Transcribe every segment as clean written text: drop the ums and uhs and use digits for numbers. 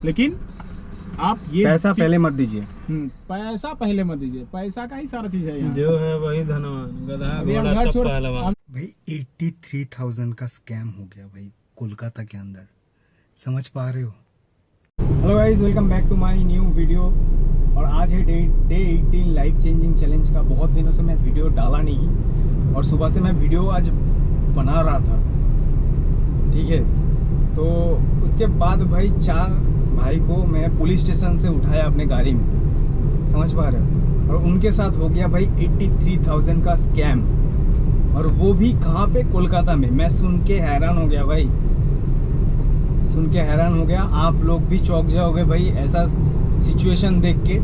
लेकिन आप ये पैसा पहले मत दीजिए। पैसा पहले मत दीजिए, पैसा का ही सारा चीज है यहाँ। जो है वही धनवान, गधा अभी हम घोड़ा घर सब छोड़- पहलवान। भाई 83,000 का स्कैम हो गया भाई कोलकाता के अंदर, समझ पा रहे हो। Hello guys, welcome back to my new video. और आज है डे 18 लाइफ चेंजिंग चैलेंज का। बहुत दिनों से मैं वीडियो डाला नहीं और सुबह से मैं वीडियो आज बना रहा था, ठीक है। तो उसके बाद भाई 4 भाई को मैं पुलिस स्टेशन से उठाया अपने गाड़ी में, समझ पा रहे हो। और उनके साथ हो गया भाई 83,000 का स्कैम, और वो भी कहाँ पे, कोलकाता में। मैं सुन के हैरान हो गया भाई, सुन के हैरान हो गया। आप लोग भी चौंक जाओगे भाई ऐसा सिचुएशन देख के।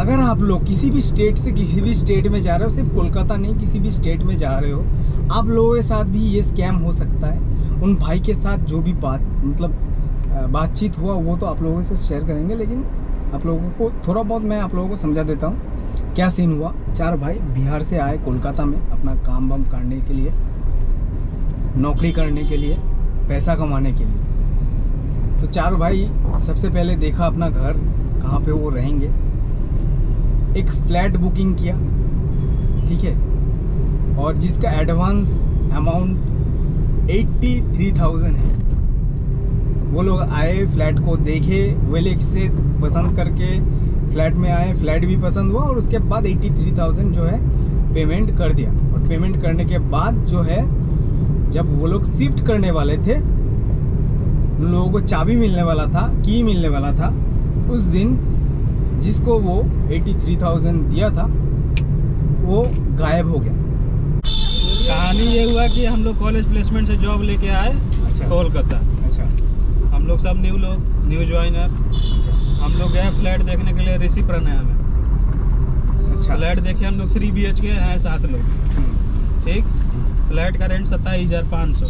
अगर आप लोग किसी भी स्टेट से किसी भी स्टेट में जा रहे हो, सिर्फ कोलकाता नहीं, किसी भी स्टेट में जा रहे हो, आप लोगों के साथ भी ये स्कैम हो सकता है। उन भाई के साथ जो भी बातचीत हुआ वो तो आप लोगों से शेयर करेंगे, लेकिन आप लोगों को थोड़ा बहुत मैं आप लोगों को समझा देता हूँ क्या सीन हुआ। 4 भाई बिहार से आए कोलकाता में अपना काम वाम करने के लिए, नौकरी करने के लिए, पैसा कमाने के लिए। तो 4 भाई सबसे पहले देखा अपना घर कहाँ पे वो रहेंगे, एक फ्लैट बुकिंग किया, ठीक है। और जिसका एडवांस अमाउंट 83,000 है। वो लोग आए, फ्लैट को देखे, OLX से पसंद करके फ्लैट में आए, फ्लैट भी पसंद हुआ, और उसके बाद 83,000 जो है पेमेंट कर दिया। और पेमेंट करने के बाद जो है, जब वो लोग शिफ्ट करने वाले थे, उन लोगों को चाबी मिलने वाला था, की मिलने वाला था, उस दिन जिसको वो 83,000 दिया था वो गायब हो गया। कहानी ये हुआ कि हम लोग कॉलेज प्लेसमेंट से जॉब लेके आए कोलकाता। अच्छा हम लोग सब न्यू ज्वाइनर। अच्छा हम लोग गए फ्लैट देखने के लिए ऋषि प्रणय में। अच्छा फ्लैट देखे हम लोग 3 BHK हैं 7 लोग, ठीक। फ्लैट का रेंट 27,500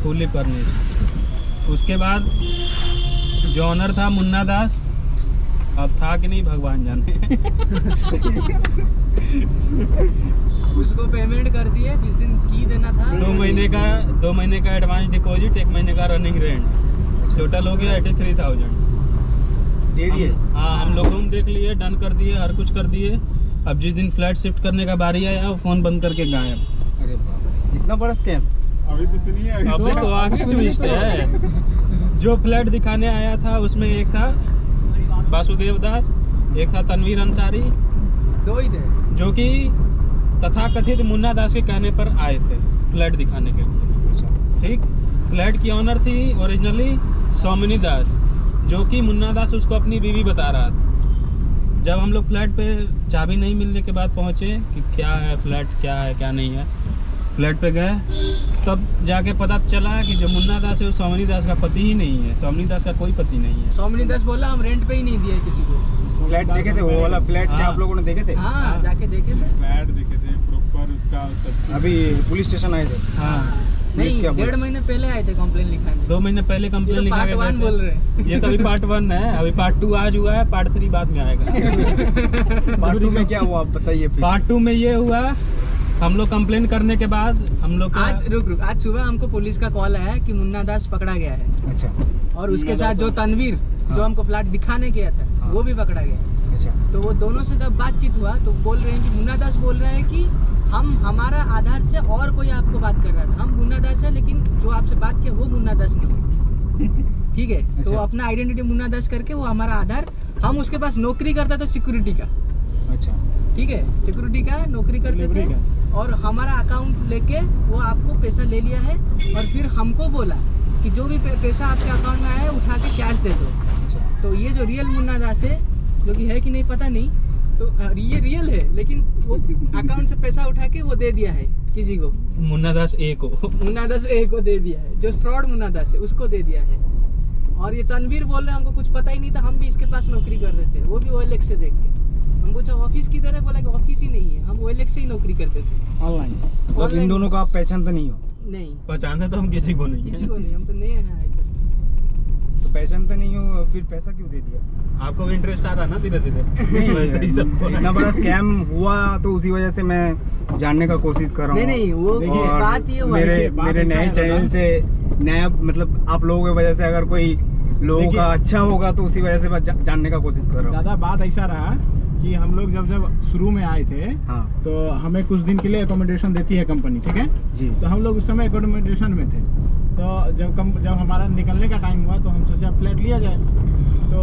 फुली फर्निश्ड। उसके बाद जो ऑनर था मुन्ना दास, अब था कि नहीं भगवान जाने। उसको पेमेंट कर दिए जिस दिन की देना था। 2 महीने का एडवांस डिपॉजिट, 1 महीने का रनिंग रेंट, टोटल हो गया 83,000 दे दिए। हाँ, हम लोग रूम देख लिए, डन कर दिए, हर कुछ कर दिए। अब जिस दिन फ्लैट शिफ्ट करने का बारी आया, वो फोन बंद करके गायब। अरे बाप रे, इतना बड़ा स्कैम। अभी तो सुनिए, अभी तो आगे ट्विस्ट है। जो फ्लैट दिखाने आया था उसमें एक था वासुदेव दास, एक था तनवीर अंसारी, 2 ही थे जो कि तथाकथित मुन्ना दास के कहने पर आए थे फ्लैट दिखाने के लिए, अच्छा ठीक। फ्लैट की ऑनर थी ओरिजिनली सौमिनी दास, जो कि मुन्ना दास उसको अपनी बीवी बता रहा था। जब हम लोग फ्लैट पे चाबी नहीं मिलने के बाद पहुंचे कि क्या है फ्लैट, क्या है क्या नहीं है, फ्लैट पे गए, तब जाके पता चला कि जो मुन्ना दास है वो सौमिनी दास का पति ही नहीं है। सौमिनी दास का कोई पति नहीं है। सौमिनी दास बोला हम रेंट पे ही नहीं दिए किसी को। फ्लैट देखे थे, वो वाला फ्लैट क्या हाँ। आप लोगों ने देखे थे? हाँ, जाके देखे थे। फ्लैट देखे थे प्रॉपर उसका सब। अभी पुलिस स्टेशन आए थे। हाँ, नहीं, क्या बोला? 1.5 महीने पहले आए थे कंप्लेन लिखाने। 2 महीने पहले ये कंप्लेन तो लिखा पार्ट के 1 गए बोल थे। रहे हैं। ये तो अभी पार्ट 1 है, अभी पार्ट 2 आज हुआ है, पार्ट 3 बाद में आएगा। पार्ट 2 में क्या हुआ आप बताइए फिर। पार्ट 2 में ये हुआ, हम लोग कंप्लेन करने के बाद हम लोग आज रुक आज सुबह हमको पुलिस का कॉल आया कि मुन्ना दास पकड़ा गया है। अच्छा और उसके साथ जो तनवीर, जो हाँ। हमको फ्लैट दिखाने गया था, हाँ। वो भी पकड़ा गया। अच्छा तो वो दोनों से जब बातचीत हुआ तो बोल रहे हैं कि मुन्ना दास बोल रहा है कि हमारा आधार से और कोई आपको बात कर रहा था। हम मुन्ना दास है, लेकिन जो आपसे बात किया वो मुन्ना दास नहीं, ठीक है। तो अच्छा। अपना आइडेंटिटी मुन्ना दास करके वो हमारा आधार, हम उसके पास नौकरी करता था सिक्योरिटी का, अच्छा ठीक है, सिक्योरिटी का नौकरी करते थे। और हमारा अकाउंट लेके वो आपको पैसा ले लिया है, और फिर हमको बोला कि जो भी पैसा आपके अकाउंट में आया है उठा के कैश दे दो। अच्छा तो ये जो रियल मुन्ना दास है, जो कि है कि नहीं पता नहीं, तो ये रियल है, लेकिन वो अकाउंट से पैसा उठा के वो दे दिया है किसी को। मुन्ना दास ए को मुन्ना दास ए को दे दिया है, जो फ्रॉड मुन्ना दास है उसको दे दिया है। और ये तनवीर बोल रहे हमको कुछ पता ही नहीं था, हम भी इसके पास नौकरी कर रहे थे, वो भी OLX से देख के। हम पूछा ऑफिस किधर है, बोला कि ऑफिस ही नहीं है, हम OLX से ही नौकरी करते थे। ऑनलाइन। मतलब इन दोनों को आप पहचानते नहीं हो? नहीं, पहचानते तो हम किसी को नहीं किसी है। को नहीं, हम तो नए हैं इधर। तो पहचानते नहीं हो, फिर पैसा क्यों दे दिया? आपको भी इंटरेस्ट आ रहा ना धीरे धीरे, वैसे ही सबको है। इतना बड़ा स्कैम हुआ तो उसी वजह से मैं जानने का कोशिश कर रहा हूँ। नहीं वो देखिए, बात ये हुआ मेरे है, बात मेरे ऐसा नए है चैनल ना। से नया, मतलब आप लोगों की वजह से अगर कोई लोगों देखिए, का अच्छा होगा तो उसी वजह से मैं जानने का कोशिश कर रहा हूँ। ज्यादा बात ऐसा रहा कि हम लोग जब शुरू में आए थे हाँ तो हमें कुछ दिन के लिए एकोमोडेशन देती है कंपनी, ठीक है। जी। तो हम लोग उस समय एकोमोडेशन में थे, तो जब हमारा निकलने का टाइम हुआ तो हम सोचा फ्लैट लिया जाए। तो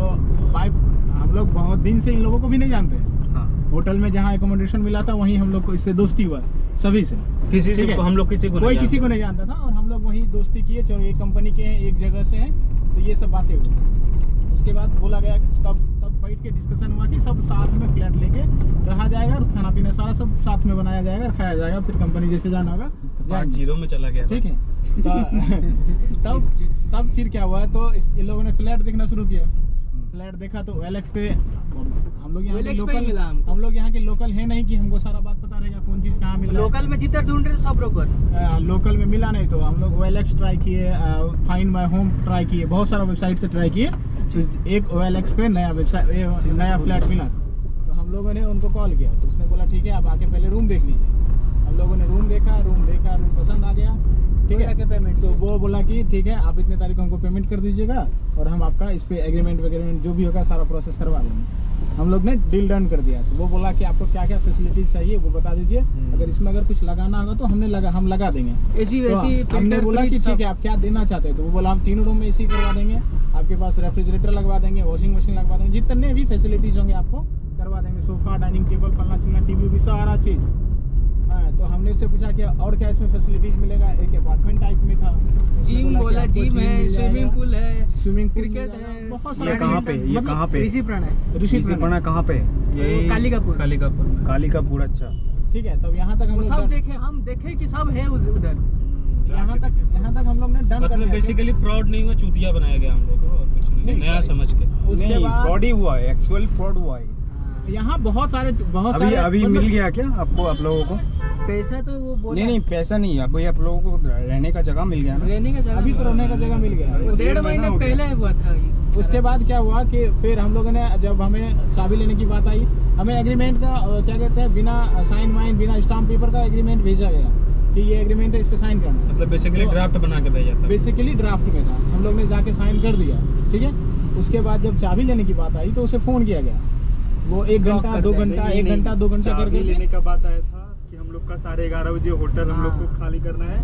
हम लोग बहुत दिन से इन लोगों को भी नहीं जानते। हाँ होटल में जहाँ एकोमोडेशन मिला था वहीं हम लोग को इससे दोस्ती हुआ, सभी से। किसी से ठीक है। हम लोग किसी को कोई नहीं किसी को जानते। नहीं जानता था और हम लोग वहीं दोस्ती किए, चलो एक कंपनी के हैं, एक जगह से हैं, तो ये सब बातें हुई। उसके बाद बोला गया कि तब बैठ के डिस्कशन हुआ कि सब साथ में फ्लैट लेके रहा जाएगा और खाना पीना सारा सब साथ में बनाया जाएगा और खाया जाएगा, फिर कंपनी जैसे जाना होगा जाएंगे। 0 में चला गया। ठीक है। तब फिर क्या हुआ, तो इन लोगों ने फ्लैट देखना शुरू किया। फ्लैट देखा तो OLX पे हम लोग यहाँ के OLX पे ही मिला हमको। हम लोग यहाँ के लोकल है नहीं कि हमको सारा बात पता रहेगा कौन चीज़ कहाँ मिल रहा है। लोकल में जितना ढूंढ रहे सब ब्रोकर। लोकल में मिला नहीं तो हम लोग OLX ट्राई किए, फाइंड माई होम ट्राई किए, बहुत सारा वेबसाइट से ट्राई किए। तो एक OLX पे नया फ्लैट मिला, तो हम लोगों ने उनको कॉल किया, तो उसने बोला ठीक है आप आके पहले रूम देख लीजिए। हम लोगों ने रूम देखा, रूम पसंद आ गया, ठीक है। आके पेमेंट तो वो बोला कि ठीक है आप इतने तारीख को हमको पेमेंट कर दीजिएगा और हम आपका इस पे एग्रीमेंट जो भी होगा सारा प्रोसेस करवा देंगे। हम लोग ने डील डन कर दिया। तो वो बोला कि आपको क्या क्या फैसिलिटीज चाहिए वो बता दीजिए, अगर इसमें अगर कुछ लगाना होगा तो हम लगा देंगे। ऐसी तो वैसी हमने बोला कि ठीक है आप क्या देना चाहते हैं, तो वो बोला हम 3 रूम में AC करवा देंगे, आपके पास रेफ्रिजरेटर लगवा देंगे, वॉशिंग मशीन लगवा देंगे, जितने भी फैसिलिटीज होंगे आपको करवा देंगे, सोफा, डाइनिंग टेबल, फलना चिलना, टीवी भी सारा चीज़। हाँ, तो हमने उससे पूछा कि और क्या इसमें फैसिलिटीज मिलेगा। एक अपार्टमेंट टाइप में था, जिम बोला, जिम है, स्विमिंग पूल है, स्विमिंग क्रिकेट है, बहुत ये सारा। कहाँ पे, ये कहाँ पे? ऋषिप्रण है। ऋषिप्रण कहाँ पे? यही कालिकापुर। कालिकापुर में। कालिकापुर। अच्छा ठीक है। तब यहाँ तक हम वो लोग सब देखे, हम देखे कि सब है उधर। यहाँ तक हम लोग ने डन कर मतलब लिया। बेसिकली फ्रॉड नहीं हुआ, चूतिया बनाया गया हम लोग को और कुछ नहीं, नया समझ के। उसके नहीं, बाद फ्रॉड ही हुआ है, एक्चुअल फ्रॉड हुआ है। यहाँ बहुत सारे अभी मिल गया क्या आपको, आप लोगों को? पैसा तो वो बोला नहीं पैसा नहीं, अभी आप लोगों को रहने का जगह मिल गया ना? रहने का जगह अभी तो रहने का जगह मिल गया। वो 1.5 महीने पहले हुआ था ये। उसके बाद क्या हुआ कि फिर हम लोगों ने जब हमें चाबी लेने की बात आई, हमें एग्रीमेंट का क्या कहते हैं, बिना साइन वाइन बिना स्टाम्प पेपर का एग्रीमेंट भेजा गया कि ये एग्रीमेंट है, इस पे साइन करना है। मतलब बेसिकली ड्राफ्ट बना के भेजा था। बेसिकली ड्राफ्ट में था, हम लोग ने जाके साइन कर दिया, ठीक है। उसके बाद जब चाबी लेने की बात आई तो उसे फ़ोन किया गया, वो 1 घंटा 2 घंटा 1 घंटा 2 घंटा चाबी करके लेने का बात आया था कि हम लोग का 11:30 बजे होटल हम लोग को खाली करना है,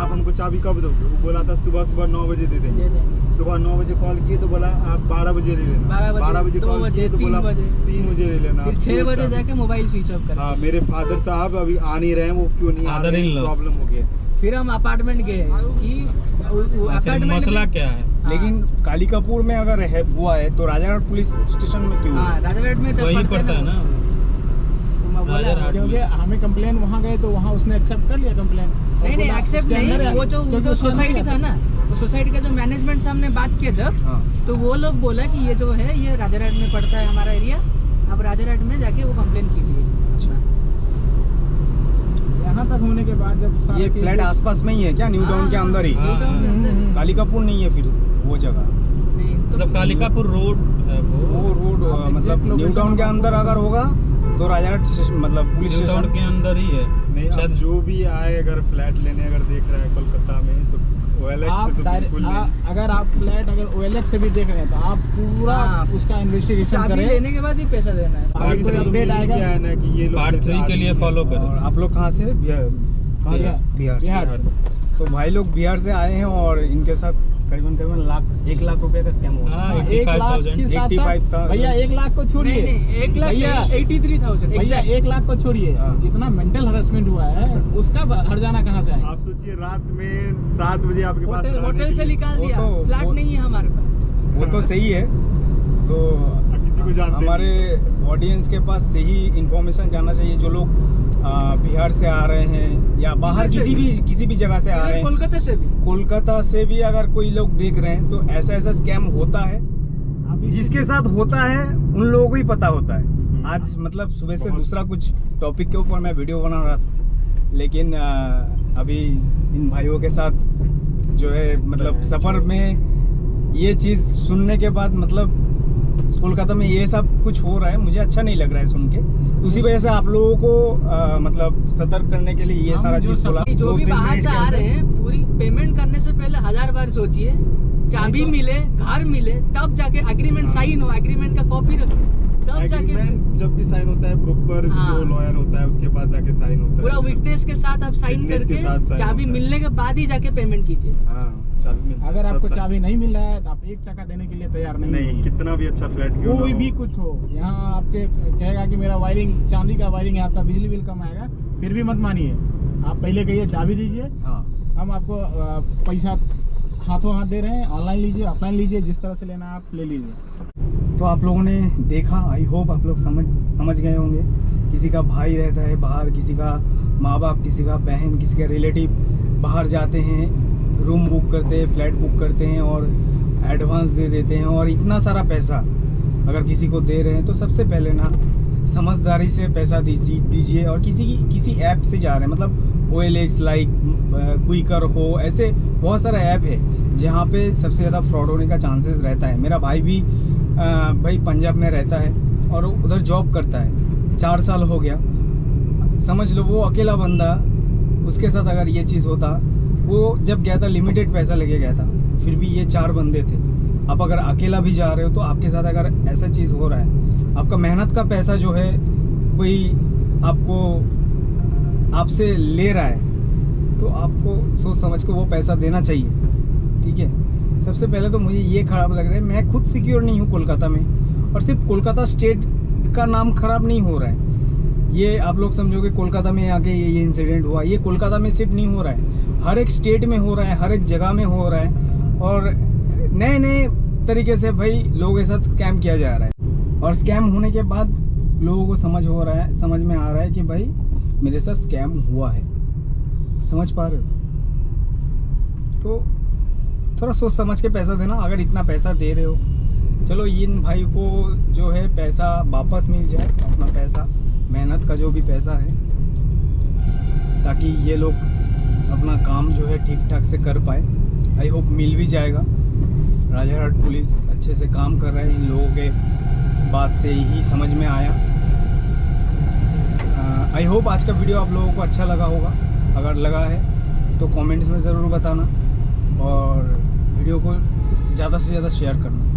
आप हमको चाबी कब दोगे? वो बोला था सुबह 9 बजे दे देंगे। सुबह 9 बजे कॉल किए तो बोला आप 12 बजे ले लेना। 12 बजे, 2 कॉल बजे, किए तो 3 बोला बजे। 3 बजे ले लेना। फिर आप 6 बजे चाबी। जाके मोबाइल स्विच ऑफ कर। हाँ, मेरे फादर साहब अभी आ नहीं रहे हैं, वो क्यों नहीं आ Father रहे in हैं, law। प्रॉब्लम हो गया। फिर हम अपार्टमेंट गए कि आखिर अपार्टमेंट मसला क्या है? लेकिन कालिकापुर में अगर है हुआ है तो राजाघाट पुलिस स्टेशन में क्यों? हाँ, राजाघाट में जब वही पड़ते पड़ता है ना। तो बोला राजाघाट। क्योंकि हमें कंप्लेन वहाँ गए तो वहाँ उसने एक्सेप्ट कर लिया कंप्लेन। नहीं एक्सेप्ट नहीं, वो जो सोसाइटी था ना, वो सोसाइटी का जो मैनेजमेंट से हमने बात किया जब, हाँ तो वो लोग बोला कि ये जो है ये राजाघाट में पड़ता है हमारा एरिया, आप राजाघाट में जाके वो कंप्लेन कीजिए। यहाँ तक होने के बाद जब सारे ये केसेस- फ्लैट आसपास में ही है क्या, न्यू टाउन के अंदर ही? हाँ। टाउन के अंदर कालिकापुर नहीं है फिर वो जगह? नहीं, तो मतलब कालिकापुर रोड है वो वो। रोड आप मतलब exact न्यू location टाउन के आपको अंदर अगर होगा तो राजाघाट मतलब पुलिस न्यू टाउन स्टेशन। के अंदर ही है नहीं, अब शायद। जो भी आए अगर फ्लैट लेने अगर देख रहा है कोलकाता में तो OLX आप से तो बिल्कुल नहीं। अगर आप फ्लैट अगर OLX से भी देख रहे हैं तो आप पूरा हाँ। उसका इन्वेस्टिगेशन चाबी करें। लेने के बाद ही पैसा देना है। अगर कोई अपडेट आएगा क्या है ना कि ये लोग पार्ट कैसे 3 के लिए आदमी फॉलो हैं। करें। और आप लोग कहाँ से? कहाँ से? बिहार। बिहार से। तो भाई लोग बिहार से आए हैं और इनके साथ करीबन 1 लाख रुपए का स्कैम हुआ। हाँ, 1 लाख के 85,000। साथ 85,000 भैया 1 लाख को छोड़िए। नहीं 1 लाख भैया 83,000 भैया 1 लाख को छोड़िए, हाँ। जितना मेंटल हरासमेंट हुआ है उसका हर्जाना कहाँ से आएगा? आप सोचिए रात में 7 बजे आपके पास रहने होटल के से लिए- निकाल वो दिया, तो- फ्लैट वो- नहीं है हमारे पास। वो तो सही है। तो किसी को जानते हमारे ऑडियंस के पास सही इंफॉर्मेशन जानना चाहिए, जो लोग बिहार से आ रहे हैं या बाहर इधर से किसी भी जगह से आ इधर रहे हैं, कोलकाता से भी कोलकाता से भी अगर कोई लोग देख रहे हैं तो ऐसा स्कैम होता है। आप इस- जिसके साथ होता है उन लोगों को ही पता होता है। आज मतलब सुबह से बहुत- दूसरा कुछ टॉपिक के ऊपर मैं वीडियो बना रहा था, लेकिन अभी इन भाइयों के साथ जो है मतलब सफ़र में ये चीज़ सुनने के बाद मतलब कोलकाता में ये सब कुछ हो रहा है, मुझे अच्छा नहीं लग रहा है सुन के। तो उसी वजह से आप लोगों को मतलब सतर्क करने के लिए ये हम सारा जो चीज़ बोला। जो भी 2-3 बाहर मिनट से के आ अंदर- रहे हैं पूरी पेमेंट करने से पहले 1000 बार सोचिए चाबी मिले, घर मिले, तब जाके एग्रीमेंट साइन हो, एग्रीमेंट का कॉपी रखे, तब जाके एग्रीमेंट जब भी साइन होता है प्रॉपर हाँ। जो लॉयर होता है उसके पास जाके साइन होता है पूरा विटनेस के साथ आप साइन Witness के करके साथ sign चाबी होता है। मिलने के बाद ही जाके पेमेंट कीजिए। हाँ, चाबी मिलता है, अगर आपको तब चाबी नहीं मिल रहा है तो आप 1 टका देने के लिए तैयार नहीं नहीं, होंगे। कितना भी अच्छा फ्लैट क्यों ना कोई हो। भी कुछ हो, यहाँ आपके कहेगा कि मेरा वायरिंग चांदी का वायरिंग है, आपका बिजली बिल कम आएगा, फिर भी मत मानिए। आप पहले कहिए चाबी दीजिए, हाँ हम आपको पैसा हाथों हाथ दे रहे हैं, ऑनलाइन लीजिए, ऑफलाइन लीजिए, जिस तरह से लेना है आप ले लीजिए। तो आप लोगों ने देखा, आई होप आप लोग समझ गए होंगे। किसी का भाई रहता है बाहर, किसी का माँ बाप, किसी का बहन, किसी का रिलेटिव बाहर जाते हैं, रूम बुक करते हैं, फ्लैट बुक करते हैं और एडवांस दे देते हैं, और इतना सारा पैसा अगर किसी को दे रहे हैं तो सबसे पहले ना समझदारी से पैसा दीजिए। और किसी ऐप से जा रहे हैं, मतलब OLX लाइक क्विकर हो, ऐसे बहुत सारा ऐप है जहाँ पे सबसे ज़्यादा फ्रॉड होने का चांसेस रहता है। मेरा भाई भी भाई पंजाब में रहता है और उधर जॉब करता है, 4 साल हो गया। समझ लो वो अकेला बंदा, उसके साथ अगर ये चीज़ होता, वो जब गया था लिमिटेड पैसा लेके गया था, फिर भी ये 4 बंदे थे। आप अगर अकेला भी जा रहे हो तो आपके साथ अगर ऐसा चीज़ हो रहा है, आपका मेहनत का पैसा जो है कोई आपसे ले रहा है, तो आपको सोच समझ के वो पैसा देना चाहिए, ठीक है। सबसे पहले तो मुझे ये ख़राब लग रहा है, मैं खुद सिक्योर नहीं हूँ कोलकाता में, और सिर्फ कोलकाता स्टेट का नाम ख़राब नहीं हो रहा है। ये आप लोग समझोगे कोलकाता में आके ये इंसिडेंट हुआ, ये कोलकाता में सिर्फ नहीं हो रहा है, हर एक स्टेट में हो रहा है, हर एक जगह में हो रहा है, और नए तरीके से भाई लोगों के साथ स्कैम किया जा रहा है। और स्कैम होने के बाद लोगों को समझ में आ रहा है कि भाई मेरे साथ स्कैम हुआ है। समझ पा रहे हो? तो थोड़ा सोच समझ के पैसा देना। अगर इतना पैसा दे रहे हो, चलो इन भाई को जो है पैसा वापस मिल जाए, अपना पैसा, मेहनत का जो भी पैसा है, ताकि ये लोग अपना काम जो है ठीक ठाक से कर पाए। आई होप मिल भी जाएगा। राजारहाट पुलिस अच्छे से काम कर रहा है, इन लोगों के बात से ही समझ में आया। आई होप आज का वीडियो आप लोगों को अच्छा लगा होगा। अगर लगा है तो कमेंट्स में ज़रूर बताना, और वीडियो को ज़्यादा से ज़्यादा शेयर करना।